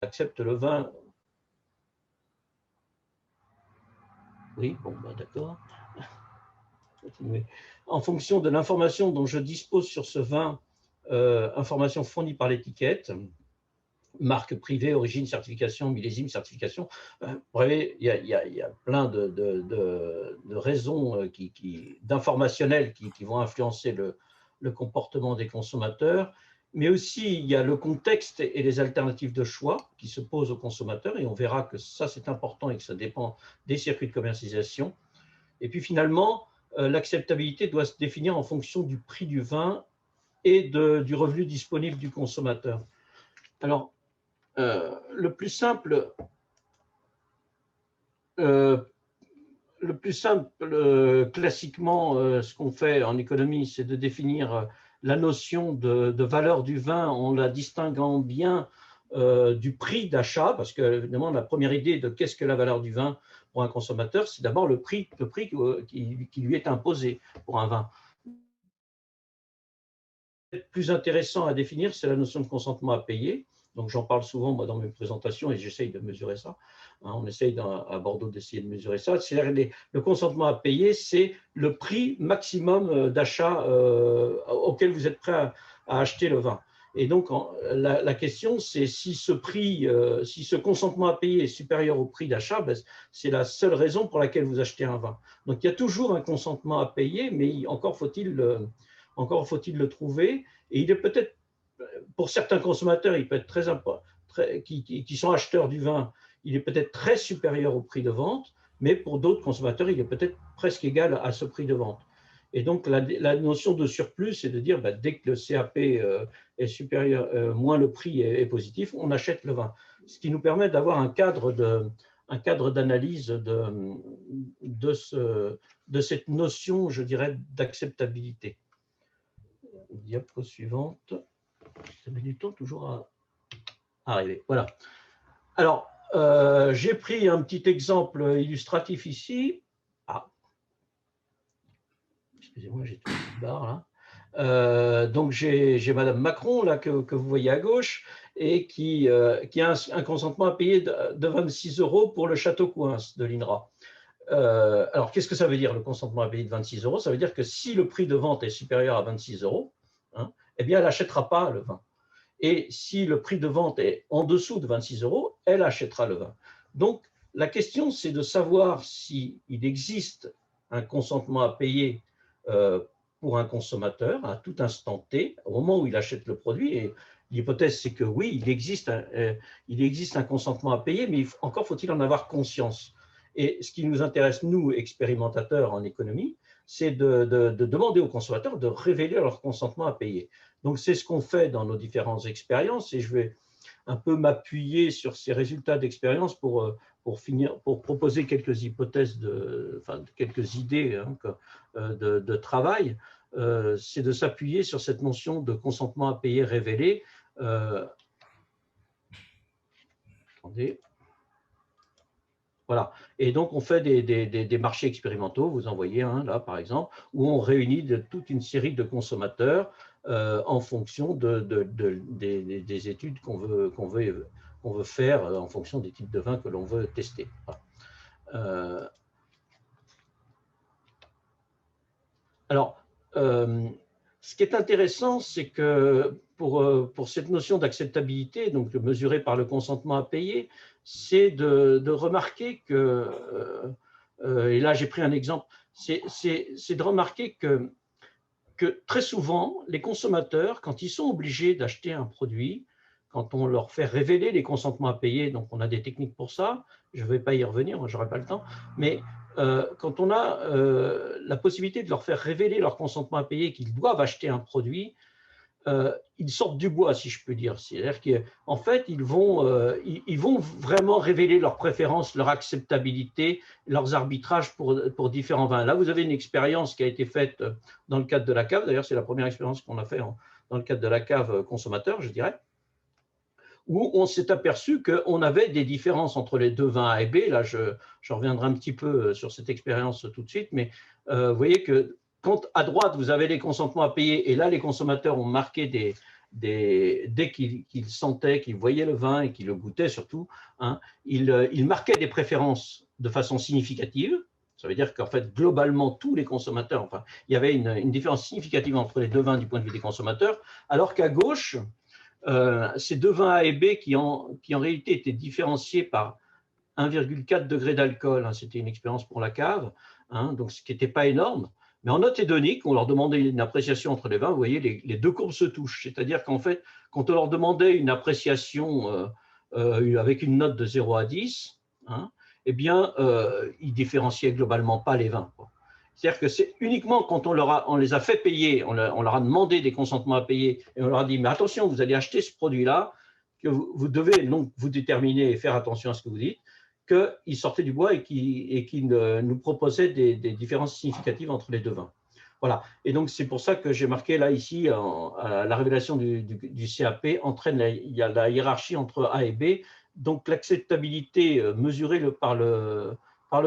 accepte le vin. Oui, bon, ben, d'accord. En fonction de l'information dont je dispose sur ce vin, information fournie par l'étiquette, marque privée, origine, certification, millésime, certification. Bref, il y a plein de raisons d'informationnelles qui vont influencer le comportement des consommateurs. Mais aussi, il y a le contexte et les alternatives de choix qui se posent aux consommateurs. Et on verra que ça, c'est important et que ça dépend des circuits de commercialisation. Et puis finalement, l'acceptabilité doit se définir en fonction du prix du vin et du revenu disponible du consommateur. Alors, le plus simple, classiquement, ce qu'on fait en économie, c'est de définir la notion de valeur du vin en la distinguant bien du prix d'achat, parce que évidemment, la première idée de qu'est-ce que la valeur du vin pour un consommateur, c'est d'abord le prix qui lui est imposé pour un vin. Le plus intéressant à définir, c'est la notion de consentement à payer. Donc, j'en parle souvent moi, dans mes présentations et j'essaye de mesurer ça. On essaye à Bordeaux d'essayer de mesurer ça. C'est-à-dire le consentement à payer, c'est le prix maximum d'achat auquel vous êtes prêt à acheter le vin. Et donc, la question, c'est si ce consentement à payer est supérieur au prix d'achat, ben, c'est la seule raison pour laquelle vous achetez un vin. Donc, il y a toujours un consentement à payer, mais encore faut-il le trouver. Et il est peut-être, pour certains consommateurs, il peut être qui sont acheteurs du vin, il est peut-être très supérieur au prix de vente, mais pour d'autres consommateurs, il est peut-être presque égal à ce prix de vente. Et donc, la notion de surplus, c'est de dire, dès que le CAP est supérieur, moins le prix est positif, on achète le vin. Ce qui nous permet d'avoir un cadre d'analyse de cette notion, je dirais, d'acceptabilité. Diapo suivante. Ça met du temps toujours à arriver. Voilà. Alors, j'ai pris un petit exemple illustratif ici. Ah. Excusez-moi, j'ai tout une barre là. Donc, j'ai Madame Macron, là, que vous voyez à gauche, et qui a un consentement à payer de 26 € pour le Château Coins de l'INRA. Alors, qu'est-ce que ça veut dire, le consentement à payer de 26 €? Ça veut dire que si le prix de vente est supérieur à 26 €, eh bien, elle n'achètera pas le vin. Et si le prix de vente est en dessous de 26 €, elle achètera le vin. Donc, la question, c'est de savoir s'il existe un consentement à payer pour un consommateur à tout instant T, au moment où il achète le produit. Et l'hypothèse, c'est que oui, il existe un consentement à payer, mais encore faut-il en avoir conscience. Et ce qui nous intéresse, nous, expérimentateurs en économie, c'est de demander aux consommateurs de révéler leur consentement à payer. Donc, c'est ce qu'on fait dans nos différentes expériences et je vais un peu m'appuyer sur ces résultats d'expérience pour proposer quelques hypothèses, quelques idées de travail. C'est de s'appuyer sur cette notion de consentement à payer révélé. Attendez. Voilà. Et donc, on fait des marchés expérimentaux, vous en voyez un là, par exemple, où on réunit toute une série de consommateurs en fonction des études qu'on veut faire, en fonction des types de vins que l'on veut tester. Voilà. Alors, ce qui est intéressant, c'est que pour cette notion d'acceptabilité, donc mesurée par le consentement à payer, c'est de remarquer que, et là j'ai pris un exemple, c'est de remarquer que très souvent, les consommateurs, quand ils sont obligés d'acheter un produit, quand on leur fait révéler les consentements à payer, donc on a des techniques pour ça, je ne vais pas y revenir, je n'aurai pas le temps, mais quand on a la possibilité de leur faire révéler leur consentement à payer, qu'ils doivent acheter un produit, ils sortent du bois, si je peux dire. C'est-à-dire qu'en fait, ils vont vraiment révéler leurs préférences, leur acceptabilité, leurs arbitrages pour différents vins. Là, vous avez une expérience qui a été faite dans le cadre de la cave. D'ailleurs, c'est la première expérience qu'on a faite dans le cadre de la cave consommateur, je dirais, où on s'est aperçu qu'on avait des différences entre les deux vins A et B. Là, je reviendrai un petit peu sur cette expérience tout de suite, mais vous voyez que quand à droite, vous avez les consentements à payer, et là, les consommateurs ont marqué dès qu'il sentait, qu'il voyait le vin et qu'il le goûtait surtout, hein, il marquait des préférences de façon significative. Ça veut dire qu'en fait, globalement, tous les consommateurs, enfin, il y avait une différence significative entre les deux vins du point de vue des consommateurs, alors qu'à gauche, ces deux vins A et B qui en réalité étaient différenciés par 1,4 degré d'alcool, hein, c'était une expérience pour la cave, hein, donc ce qui n'était pas énorme. Mais en note hédonique, on leur demandait une appréciation entre les vins, vous voyez, les deux courbes se touchent. C'est-à-dire qu'en fait, quand on leur demandait une appréciation avec une note de 0 à 10, hein, eh bien, ils ne différenciaient globalement pas les vins, quoi. C'est-à-dire que c'est uniquement quand on les a fait payer, on leur a demandé des consentements à payer, et on leur a dit, mais attention, vous allez acheter ce produit-là, que vous devez donc vous déterminer et faire attention à ce que vous dites, qu'ils sortaient du bois et qu'ils nous proposaient des différences significatives entre les deux vins. Voilà. Et donc, c'est pour ça que j'ai marqué là, ici, la révélation du CAP entraîne il y a la hiérarchie entre A et B. Donc, l'acceptabilité mesurée par le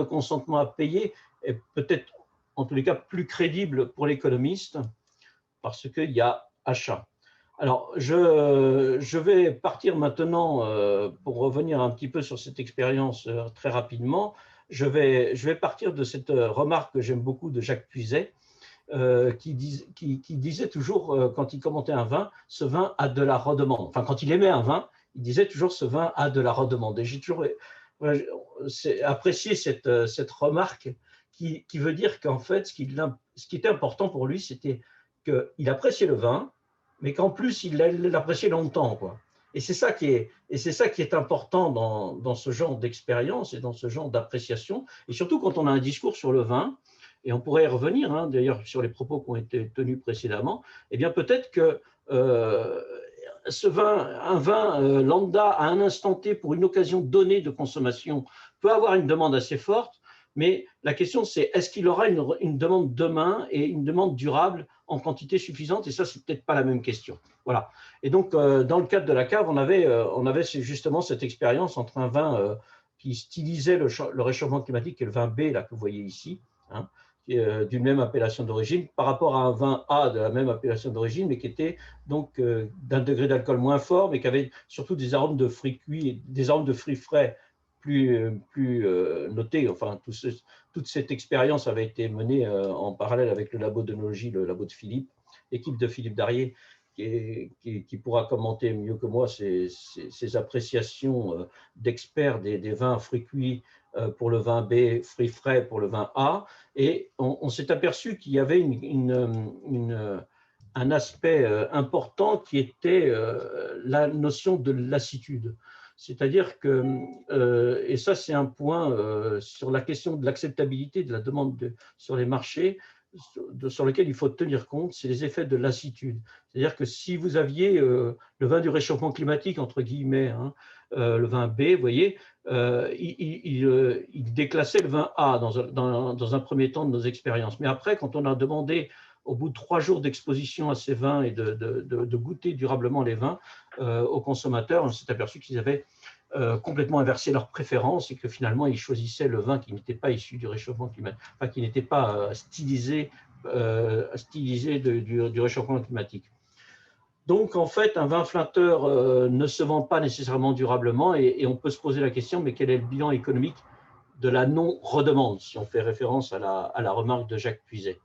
consentement à payer est peut-être, en tous les cas, plus crédible pour l'économiste parce qu'il y a achat. Alors, je vais partir maintenant, pour revenir un petit peu sur cette expérience très rapidement, je vais partir de cette remarque que j'aime beaucoup de Jacques Puiset, qui disait toujours, quand il commentait un vin, ce vin a de la redemande. Enfin, quand il aimait un vin, il disait toujours ce vin a de la redemande. Et j'ai toujours apprécié cette remarque qui veut dire qu'en fait, ce qui était important pour lui, c'était qu'il appréciait le vin, mais qu'en plus, il l'appréciait longtemps, quoi. Et c'est ça qui est important dans ce genre d'expérience et dans ce genre d'appréciation. Et surtout quand on a un discours sur le vin, et on pourrait y revenir, hein, d'ailleurs, sur les propos qui ont été tenus précédemment, eh bien peut-être que un vin lambda à un instant T pour une occasion donnée de consommation peut avoir une demande assez forte, mais la question c'est est-ce qu'il aura une demande demain et une demande durable en quantité suffisante, et ça c'est peut-être pas la même question. Voilà. Et donc dans le cadre de la cave, on avait justement cette expérience entre un vin qui stylisait le réchauffement climatique, et le vin B là que vous voyez ici, hein, d'une même appellation d'origine, par rapport à un vin A de la même appellation d'origine, mais qui était donc d'un degré d'alcool moins fort, mais qui avait surtout des arômes de fruits cuits, des arômes de fruits frais plus notés. Enfin, toute cette expérience avait été menée en parallèle avec le labo d'œnologie, le labo de Philippe, l'équipe de Philippe Darrier, qui pourra commenter mieux que moi ces appréciations d'experts des vins fruits cuits pour le vin B, fruits frais pour le vin A. Et on s'est aperçu qu'il y avait un aspect important qui était la notion de lassitude. C'est-à-dire que, et ça c'est un point sur la question de l'acceptabilité de la demande sur les marchés, sur lequel il faut tenir compte, c'est les effets de lassitude. C'est-à-dire que si vous aviez le vin du réchauffement climatique, entre guillemets, hein, le vin B, vous voyez, il déclassait le vin A dans un premier temps de nos expériences. Mais après, quand on a demandé, au bout de 3 jours d'exposition à ces vins et de goûter durablement les vins aux consommateurs, on s'est aperçu qu'ils avaient complètement inversé leurs préférences et que finalement, ils choisissaient le vin qui n'était pas issu du réchauffement climatique, enfin, qui n'était pas stylisé du réchauffement climatique. Donc, en fait, un vin flatteur ne se vend pas nécessairement durablement et on peut se poser la question, mais quel est le bilan économique de la non-redemande, si on fait référence à la remarque de Jacques Puiset.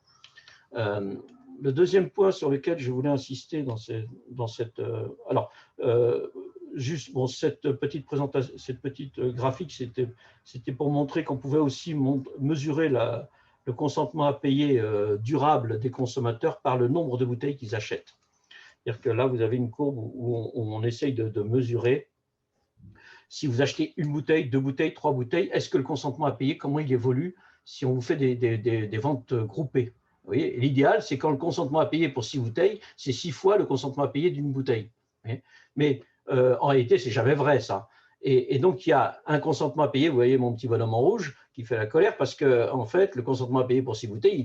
Le deuxième point sur lequel je voulais insister juste bon, cette petite présentation, cette petite graphique, c'était pour montrer qu'on pouvait aussi mesurer le consentement à payer durable des consommateurs par le nombre de bouteilles qu'ils achètent. C'est-à-dire que là, vous avez une courbe où on essaye de mesurer si vous achetez une bouteille, 2 bouteilles, 3 bouteilles, est-ce que le consentement à payer, comment il évolue si on vous fait des ventes groupées. Vous voyez, l'idéal, c'est quand le consentement à payer pour 6 bouteilles, c'est 6 fois le consentement à payer d'une bouteille. Mais en réalité, c'est jamais vrai ça. Et donc, il y a un consentement à payer, vous voyez mon petit bonhomme en rouge qui fait la colère, parce que en fait, le consentement à payer pour 6 bouteilles,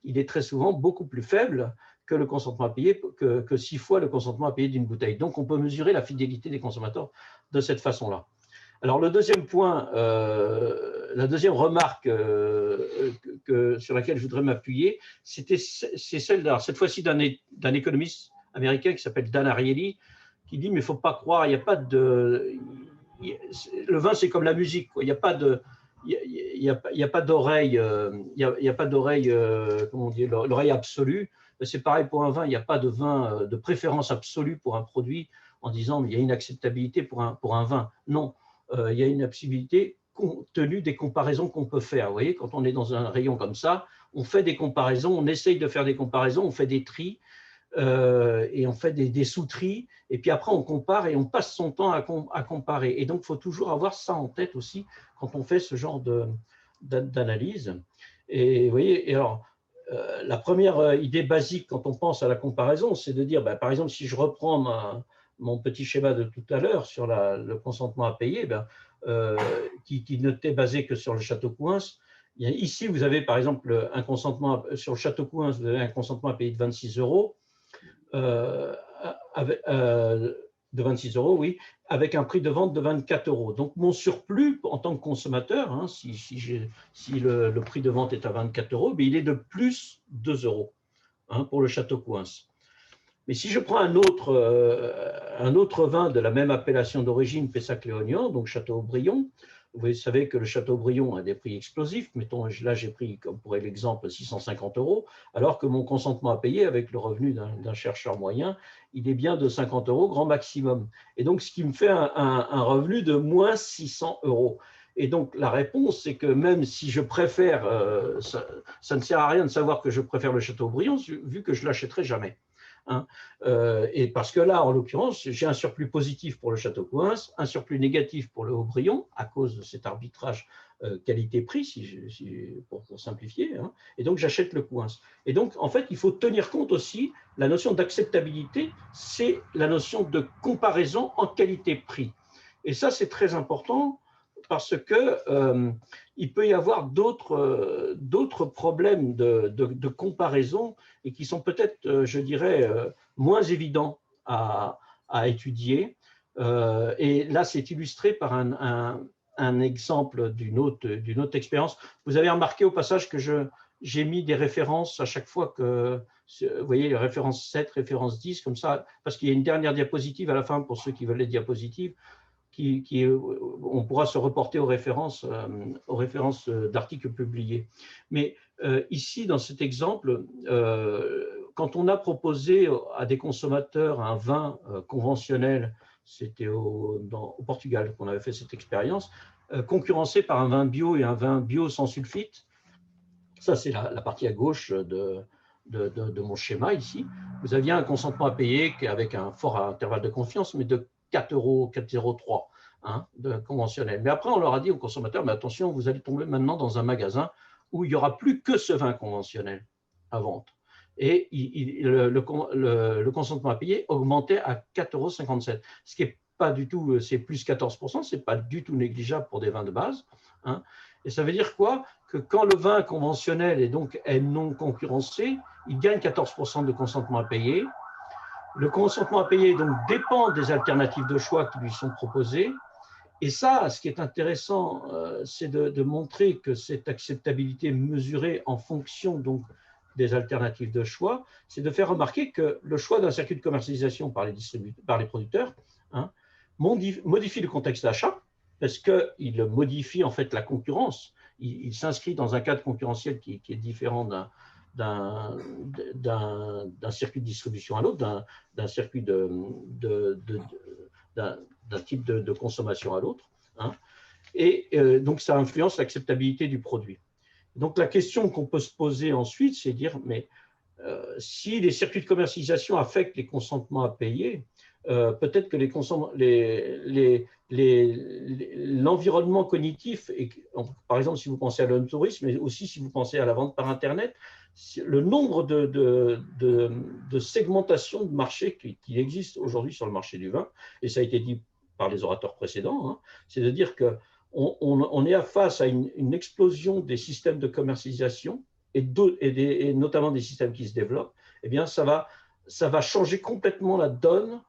il est très souvent beaucoup plus faible que le consentement à payer, que 6 fois le consentement à payer d'une bouteille. Donc, on peut mesurer la fidélité des consommateurs de cette façon-là. Alors, le deuxième point, la deuxième remarque sur laquelle je voudrais m'appuyer, c'est celle, cette fois-ci, d'un économiste américain qui s'appelle Dan Ariely, qui dit, mais il ne faut pas croire, il n'y a pas de… Le vin, c'est comme la musique, quoi. Il n'y a pas de… Il y a pas d'oreille, il y a pas d'oreille, comment on dit, l'oreille absolue. C'est pareil pour un vin, il n'y a pas de vin de préférence absolue pour un produit en disant mais il y a une acceptabilité pour un vin. Non, il y a une acceptabilité compte tenu des comparaisons qu'on peut faire. Vous voyez, quand on est dans un rayon comme ça, on fait des comparaisons, on essaye de faire des comparaisons, on fait des tris et on fait des sous-tris. Et puis après, on compare et on passe son temps à comparer. Et donc, il faut toujours avoir ça en tête aussi quand on fait ce genre d'analyse. Et vous voyez, et alors, la première idée basique quand on pense à la comparaison, c'est de dire, par exemple, si je reprends mon petit schéma de tout à l'heure sur le consentement à payer, qui n'était basé que sur le château Couëns, ici, vous avez par exemple un consentement sur le château Couëns, vous avez un consentement à payer de 26 euros, de 26 euros, oui, avec un prix de vente de 24 euros. Donc, mon surplus en tant que consommateur, hein, si le prix de vente est à 24 euros, il est de plus 2 euros hein, pour le château Couëns. Mais si je prends un autre vin de la même appellation d'origine, Pessac-Léognan, donc Châteaubriand, vous savez que le Châteaubriand a des prix explosifs. Mettons, là, j'ai pris, comme pour l'exemple, 650 euros, alors que mon consentement à payer avec le revenu d'un chercheur moyen, il est bien de 50 euros, grand maximum. Et donc, ce qui me fait un revenu de moins 600 euros. Et donc, la réponse, c'est que même si je préfère, ça ne sert à rien de savoir que je préfère le Châteaubriand, vu que je ne l'achèterai jamais. Hein. Et parce que là, en l'occurrence, j'ai un surplus positif pour le Château Couëns, un surplus négatif pour le Haut-Brion, à cause de cet arbitrage qualité-prix, pour simplifier, hein, et donc j'achète le Couëns. Et donc, en fait, il faut tenir compte aussi, la notion d'acceptabilité, c'est la notion de comparaison en qualité-prix. Et ça, c'est très important, parce que il peut y avoir d'autres problèmes de comparaison et qui sont peut-être, je dirais, moins évidents à étudier. Et là, c'est illustré par un exemple d'une autre expérience. Vous avez remarqué au passage que j'ai mis des références à chaque fois que, vous voyez, référence 7, référence 10, comme ça, parce qu'il y a une dernière diapositive à la fin pour ceux qui veulent les diapositives. On pourra se reporter aux références d'articles publiés. Mais ici, dans cet exemple, quand on a proposé à des consommateurs un vin conventionnel, c'était au Portugal qu'on avait fait cette expérience, concurrencé par un vin bio et un vin bio sans sulfite, ça c'est la partie à gauche de mon schéma ici, vous aviez un consentement à payer avec un fort intervalle de confiance, mais de 4,03 hein, de conventionnel. Mais après, on leur a dit aux consommateurs, mais attention, vous allez tomber maintenant dans un magasin où il n'y aura plus que ce vin conventionnel à vente. Et le consentement à payer augmentait à 4,57 €, ce qui n'est pas du tout, c'est plus 14%, ce n'est pas du tout négligeable pour des vins de base. Hein. Et ça veut dire quoi? Que quand le vin conventionnel est non concurrencé, il gagne 14% de consentement à payer. Le consentement à payer donc dépend des alternatives de choix qui lui sont proposées. Et ça, ce qui est intéressant, c'est de montrer que cette acceptabilité mesurée en fonction donc des alternatives de choix, c'est de faire remarquer que le choix d'un circuit de commercialisation par les producteurs hein, modifie le contexte d'achat parce qu'il modifie en fait la concurrence. Il s'inscrit dans un cadre concurrentiel qui est différent d'un circuit de distribution à l'autre, d'un circuit d'un type de consommation à l'autre. Hein. Et donc, ça influence l'acceptabilité du produit. Donc, la question qu'on peut se poser ensuite, c'est de dire, mais si les circuits de commercialisation affectent les consentements à payer, peut-être que l'environnement cognitif, par exemple, si vous pensez à l'on-tourisme, mais aussi si vous pensez à la vente par Internet, le nombre de segmentations de marché qui existe aujourd'hui sur le marché du vin, et ça a été dit par les orateurs précédents, hein, c'est de dire qu'on est face à une explosion des systèmes de commercialisation et notamment des systèmes qui se développent. Eh bien, ça va changer complètement la donne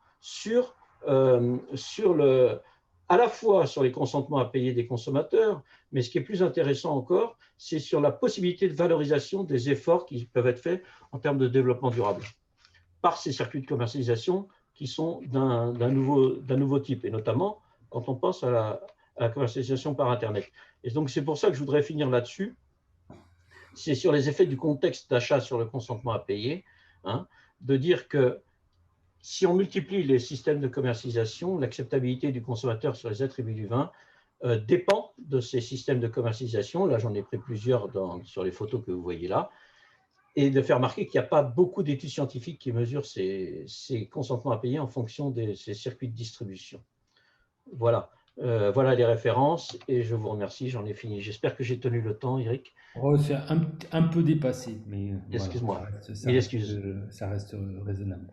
à la fois sur les consentements à payer des consommateurs, mais ce qui est plus intéressant encore, c'est sur la possibilité de valorisation des efforts qui peuvent être faits en termes de développement durable. par ces circuits de commercialisation qui sont d'un nouveau type, et notamment quand on pense à la commercialisation par Internet. Et donc, c'est pour ça que je voudrais finir là-dessus. C'est sur les effets du contexte d'achat sur le consentement à payer, hein, de dire que si on multiplie les systèmes de commercialisation, l'acceptabilité du consommateur sur les attributs du vin dépend de ces systèmes de commercialisation. Là, j'en ai pris plusieurs sur les photos que vous voyez là, et de faire remarquer qu'il n'y a pas beaucoup d'études scientifiques qui mesurent ces consentements à payer en fonction de ces circuits de distribution. Voilà. Voilà les références, et je vous remercie, j'en ai fini. J'espère que j'ai tenu le temps, Eric. Oh, c'est un peu dépassé, mais voilà, Excuse-moi. ça Mille reste, excuses. ça reste raisonnable.